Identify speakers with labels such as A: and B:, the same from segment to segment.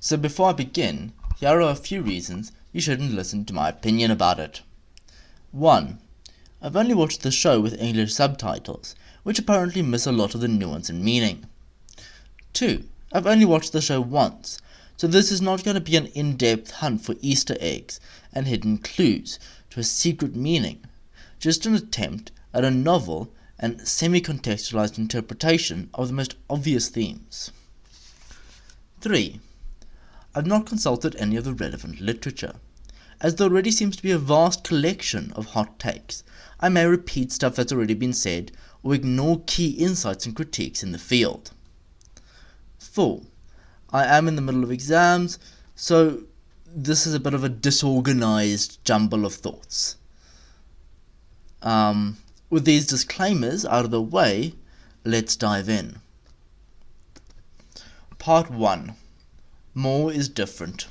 A: So before I begin, here are a few reasons you shouldn't listen to my opinion about it. 1. I've only watched the show with English subtitles, which apparently miss a lot of the nuance and meaning. 2. I've only watched the show once, so this is not going to be an in-depth hunt for Easter eggs and hidden clues to a secret meaning, just an attempt at a novel and semi-contextualized interpretation of the most obvious themes. 3. I've not consulted any of the relevant literature. As there already seems to be a vast collection of hot takes, I may repeat stuff that's already been said or ignore key insights and critiques in the field. 4. I am in the middle of exams, so this is a bit of a disorganized jumble of thoughts. With these disclaimers out of the way, let's dive in. Part 1. More is different.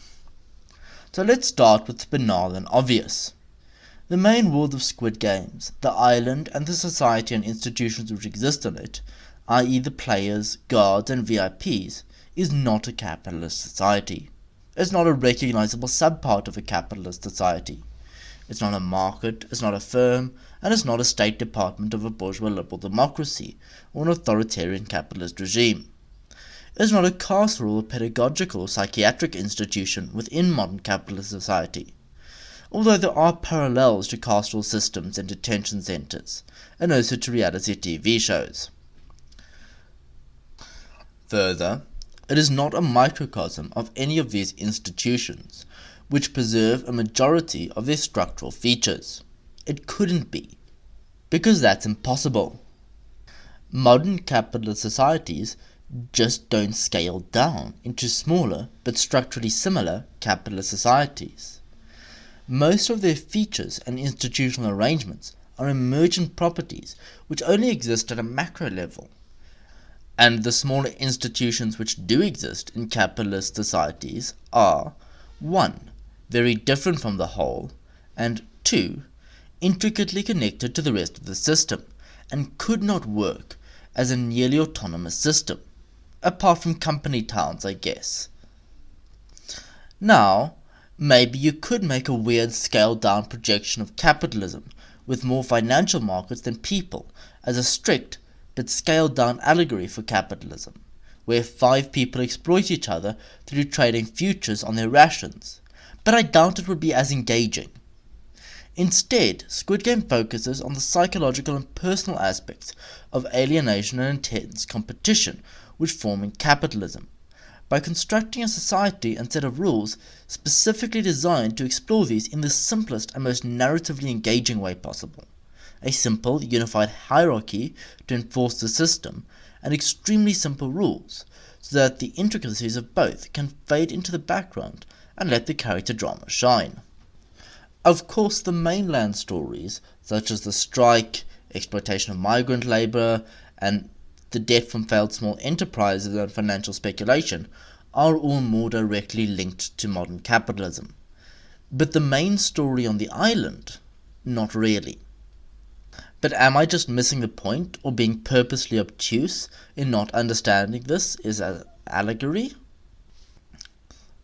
A: So let's start with the banal and obvious. The main world of Squid Games, the island and the society and institutions which exist on it, i.e. the players, guards and VIPs, is not a capitalist society. It's not a recognizable subpart of a capitalist society. It's not a market, it's not a firm, and it's not a state department of a bourgeois liberal democracy or an authoritarian capitalist regime. It's not a castle or pedagogical or psychiatric institution within modern capitalist society, although there are parallels to carceral systems and detention centers, and also to reality TV shows. Further, it is not a microcosm of any of these institutions, which preserve a majority of their structural features. It couldn't be, because that's impossible. Modern capitalist societies just don't scale down into smaller but structurally similar capitalist societies. Most of their features and institutional arrangements are emergent properties which only exist at a macro level, and the smaller institutions which do exist in capitalist societies are 1. Very different from the whole, and 2. Intricately connected to the rest of the system, and could not work as a nearly autonomous system. Apart from company towns, I guess. Now, maybe you could make a weird scaled-down projection of capitalism with more financial markets than people as a strict but scaled-down allegory for capitalism, where 5 people exploit each other through trading futures on their rations, but I doubt it would be as engaging. Instead, Squid Game focuses on the psychological and personal aspects of alienation and intense competition which form in capitalism, by constructing a society and set of rules specifically designed to explore these in the simplest and most narratively engaging way possible. A simple, unified hierarchy to enforce the system, and extremely simple rules, so that the intricacies of both can fade into the background and let the character drama shine. Of course, the mainland stories, such as the strike, exploitation of migrant labour, and the debt from failed small enterprises and financial speculation, are all more directly linked to modern capitalism. But the main story on the island? Not really. But am I just missing the point, or being purposely obtuse in not understanding this is an allegory?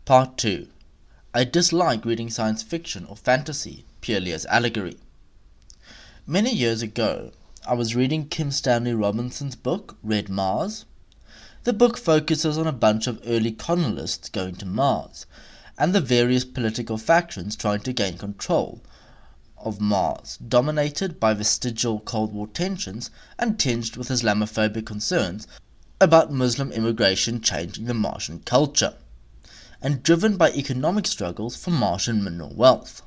A: Part 2. I dislike reading science fiction or fantasy purely as allegory. Many years ago, I was reading Kim Stanley Robinson's book, Red Mars. The book focuses on a bunch of early colonialists going to Mars, and the various political factions trying to gain control of Mars, dominated by vestigial Cold War tensions and tinged with Islamophobic concerns about Muslim immigration changing the Martian culture, and driven by economic struggles for Martian mineral wealth.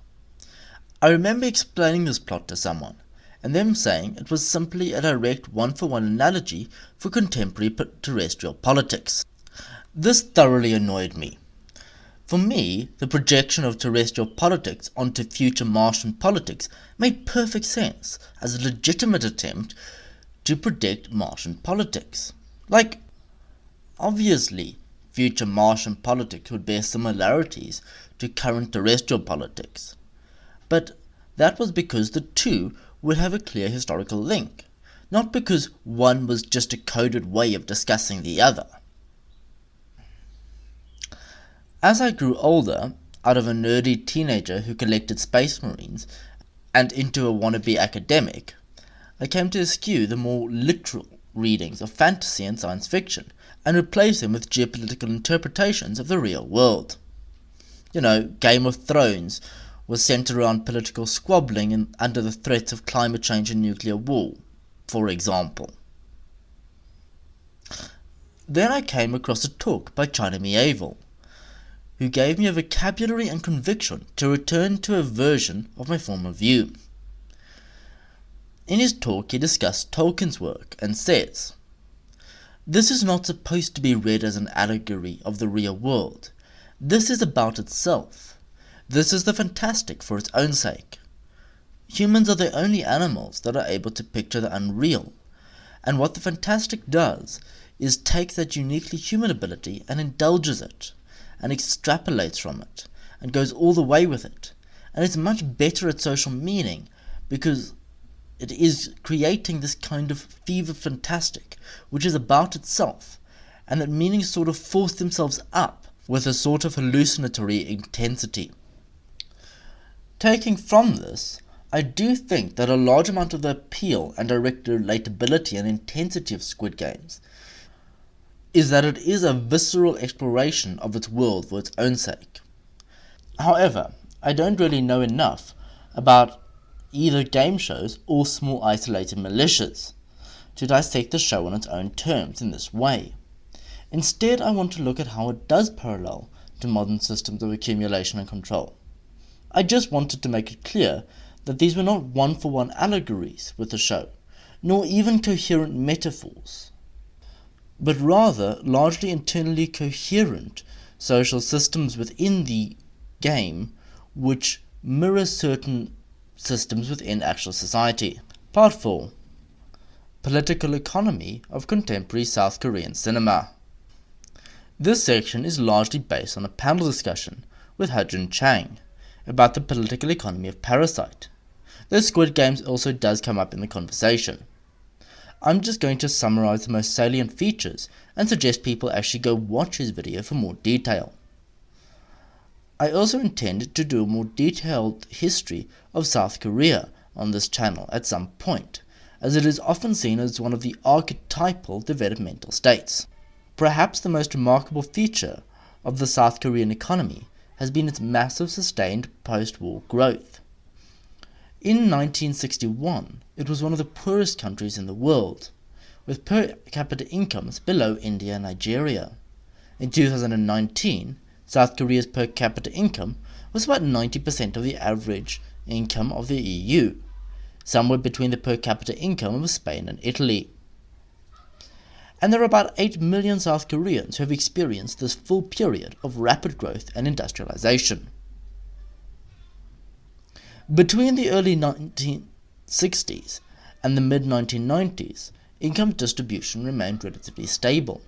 A: I remember explaining this plot to someone, and them saying it was simply a direct one-for-one analogy for contemporary terrestrial politics. This thoroughly annoyed me. For me, the projection of terrestrial politics onto future Martian politics made perfect sense as a legitimate attempt to predict Martian politics. Obviously, future Martian politics would bear similarities to current terrestrial politics, but that was because the two would have a clear historical link, not because one was just a coded way of discussing the other. As I grew older, out of a nerdy teenager who collected space marines and into a wannabe academic, I came to eschew the more literal readings of fantasy and science fiction and replace them with geopolitical interpretations of the real world. Game of Thrones was centered around political squabbling and under the threats of climate change and nuclear war, for example. Then I came across a talk by China Mieville, who gave me a vocabulary and conviction to return to a version of my former view. In his talk he discussed Tolkien's work and says, "This is not supposed to be read as an allegory of the real world. This is about itself. This is the fantastic for its own sake. Humans are the only animals that are able to picture the unreal, and what the fantastic does is take that uniquely human ability and indulges it, and extrapolates from it, and goes all the way with it, and is much better at social meaning because it is creating this kind of fever fantastic which is about itself, and that meanings sort of force themselves up with a sort of hallucinatory intensity." Taking from this, I do think that a large amount of the appeal and direct relatability and intensity of Squid Games is that it is a visceral exploration of its world for its own sake. However, I don't really know enough about either game shows or small isolated militias to dissect the show on its own terms in this way. Instead, I want to look at how it does parallel to modern systems of accumulation and control. I just wanted to make it clear that these were not one-for-one allegories with the show, nor even coherent metaphors, but rather largely internally coherent social systems within the game which mirror certain systems within actual society. Part 4. Political Economy of Contemporary South Korean Cinema. This section is largely based on a panel discussion with Joon Chang about the political economy of Parasite, though Squid Games also does come up in the conversation. I'm just going to summarize the most salient features and suggest people actually go watch his video for more detail. I also intend to do a more detailed history of South Korea on this channel at some point, as it is often seen as one of the archetypal developmental states. Perhaps the most remarkable feature of the South Korean economy has been its massive sustained post-war growth. In 1961, it was one of the poorest countries in the world, with per capita incomes below India and Nigeria. In 2019, South Korea's per capita income was about 90% of the average income of the EU, somewhere between the per capita income of Spain and Italy. And there are about 8 million South Koreans who have experienced this full period of rapid growth and industrialization. Between the early 1960s and the mid-1990s, income distribution remained relatively stable.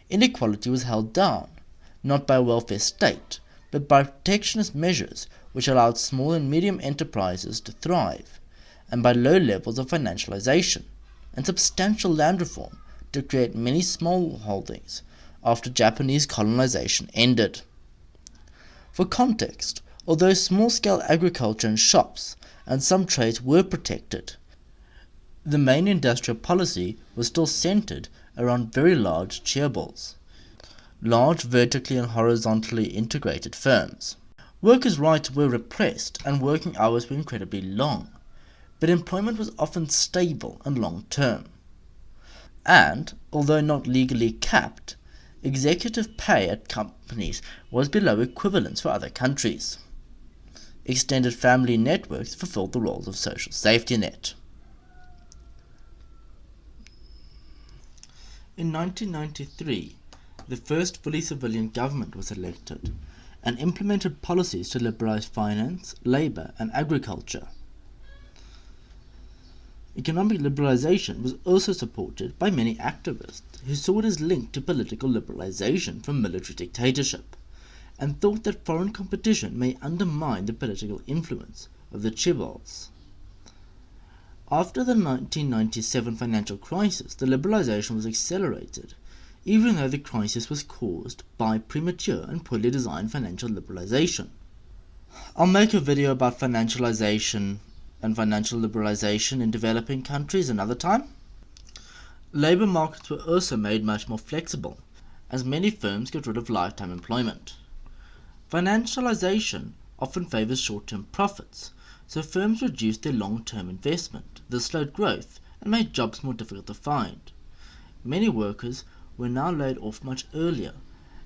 A: Inequality was held down, not by a welfare state, but by protectionist measures which allowed small and medium enterprises to thrive, and by low levels of financialization, and substantial land reform to create many small holdings after Japanese colonization ended. For context, although small-scale agriculture and shops and some trades were protected, the main industrial policy was still centered around very large chaebols, large vertically and horizontally integrated firms. Workers' rights were repressed and working hours were incredibly long, but employment was often stable and long-term. And, although not legally capped, executive pay at companies was below equivalents for other countries. Extended family networks fulfilled the roles of social safety net. In 1993, the first fully civilian government was elected and implemented policies to liberalize finance, labor, and agriculture. Economic liberalization was also supported by many activists who saw it as linked to political liberalization from military dictatorship, and thought that foreign competition may undermine the political influence of the chaebols. After the 1997 financial crisis, the liberalization was accelerated even though the crisis was caused by premature and poorly designed financial liberalization. I'll make a video about financialization and financial liberalization in developing countries another time. Labour markets were also made much more flexible, as many firms got rid of lifetime employment. Financialization often favours short-term profits, so firms reduced their long-term investment. This slowed growth and made jobs more difficult to find. Many workers were now laid off much earlier,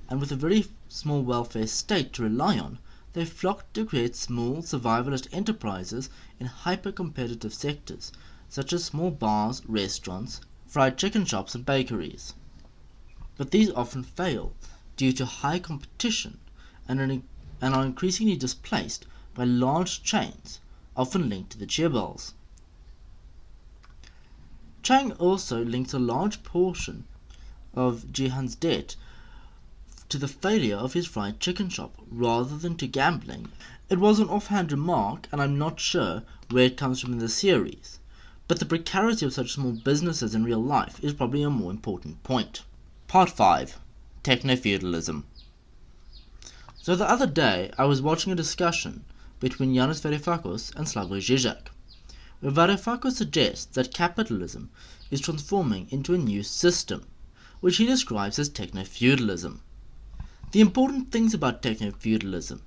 A: and with a very small welfare state to rely on, they flocked to create small survivalist enterprises in hyper-competitive sectors, such as small bars, restaurants, fried chicken shops and bakeries. But these often fail due to high competition and are increasingly displaced by large chains, often linked to the chaebols. Chang also links a large portion of Jihan's debt to the failure of his fried chicken shop rather than to gambling. It was an offhand remark, and I'm not sure where it comes from in the series, but the precarity of such small businesses in real life is probably a more important point. Part 5. Technofeudalism. So the other day I was watching a discussion between Yanis Varoufakis and Slavoj Žižek, where Varoufakis suggests that capitalism is transforming into a new system, which he describes as technofeudalism. The important things about technofeudalism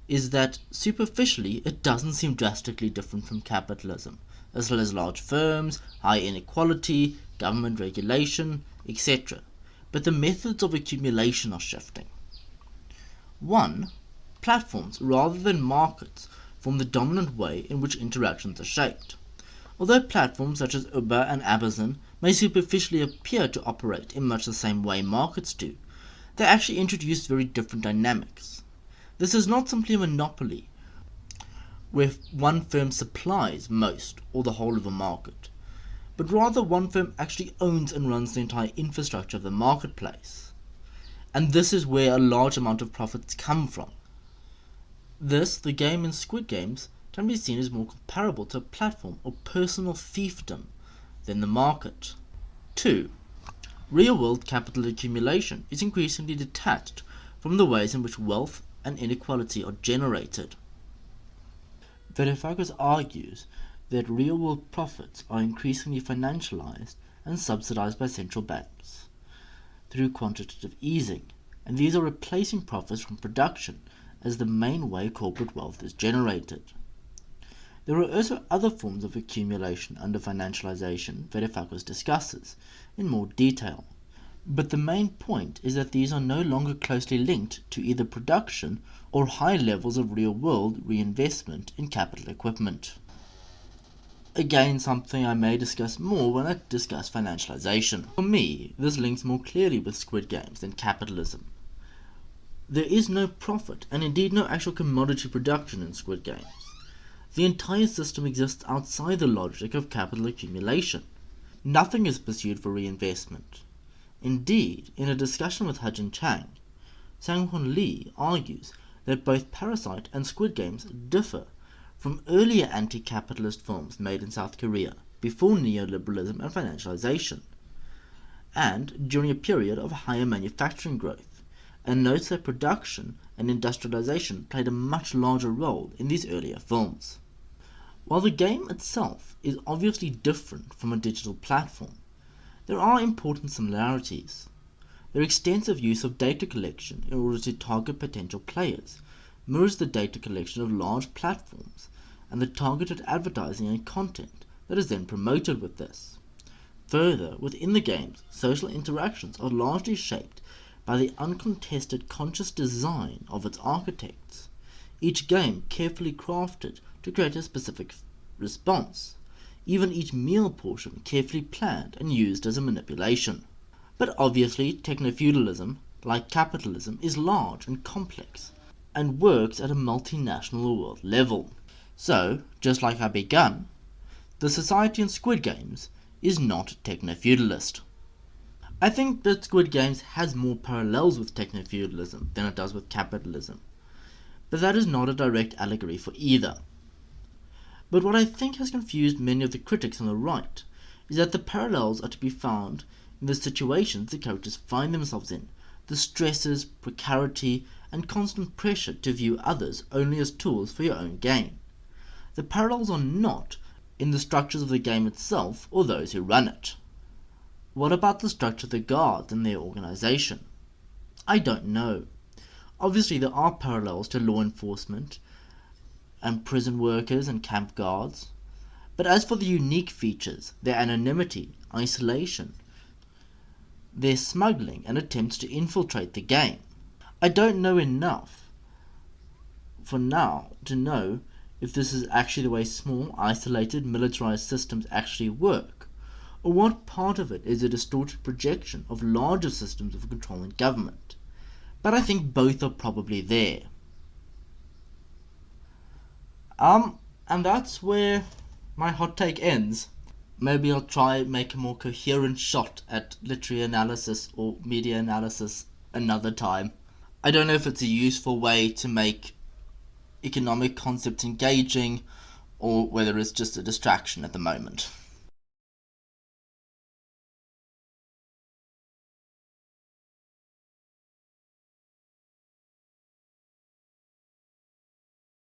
A: is that superficially it doesn't seem drastically different from capitalism, as well as large firms, high inequality, government regulation, etc. But the methods of accumulation are shifting. 1. Platforms rather than markets form the dominant way in which interactions are shaped. Although platforms such as Uber and Amazon may superficially appear to operate in much the same way markets do, they actually introduce very different dynamics. This is not simply a monopoly, where one firm supplies most or the whole of a market, but rather one firm actually owns and runs the entire infrastructure of the marketplace. And this is where a large amount of profits come from. This, the game in Squid Games, can be seen as more comparable to a platform or personal fiefdom than the market. 2. Real-world capital accumulation is increasingly detached from the ways in which wealth and inequality are generated. Varoufakis argues that real-world profits are increasingly financialized and subsidized by central banks through quantitative easing, and these are replacing profits from production as the main way corporate wealth is generated. There are also other forms of accumulation under financialization Varoufakis discusses in more detail, but the main point is that these are no longer closely linked to either production or high levels of real-world reinvestment in capital equipment. Again, something I may discuss more when I discuss financialization. For me, this links more clearly with Squid Games than capitalism. There is no profit, and indeed no actual commodity production in Squid Games. The entire system exists outside the logic of capital accumulation. Nothing is pursued for reinvestment. Indeed, in a discussion with Joon Chang, Sang-Hoon Lee argues that both Parasite and Squid Games differ from earlier anti-capitalist films made in South Korea before neoliberalism and financialization, and during a period of higher manufacturing growth, and notes that production and industrialization played a much larger role in these earlier films. While the game itself is obviously different from a digital platform, there are important similarities. Their extensive use of data collection in order to target potential players mirrors the data collection of large platforms and the targeted advertising and content that is then promoted with this. Further, within the games, social interactions are largely shaped by the uncontested conscious design of its architects, each game carefully crafted to create a specific response, even each meal portion carefully planned and used as a manipulation. But obviously, technofeudalism, like capitalism, is large and complex, and works at a multinational world level. So, just like I begun, the society in Squid Games is not technofeudalist. I think that Squid Games has more parallels with technofeudalism than it does with capitalism, but that is not a direct allegory for either. But what I think has confused many of the critics on the right is that the parallels are to be found in the situations the characters find themselves in, the stresses, precarity, and constant pressure to view others only as tools for your own gain. The parallels are not in the structures of the game itself or those who run it. What about the structure of the guards and their organization? I don't know. Obviously there are parallels to law enforcement and prison workers and camp guards, but as for the unique features, their anonymity, isolation, their smuggling and attempts to infiltrate the game, I don't know enough for now to know if this is actually the way small, isolated, militarized systems actually work, or what part of it is a distorted projection of larger systems of control and government. But I think both are probably there. And that's where my hot take ends. Maybe I'll try make a more coherent shot at literary analysis or media analysis another time. I don't know if it's a useful way to make economic concepts engaging, or whether it's just a distraction at the moment.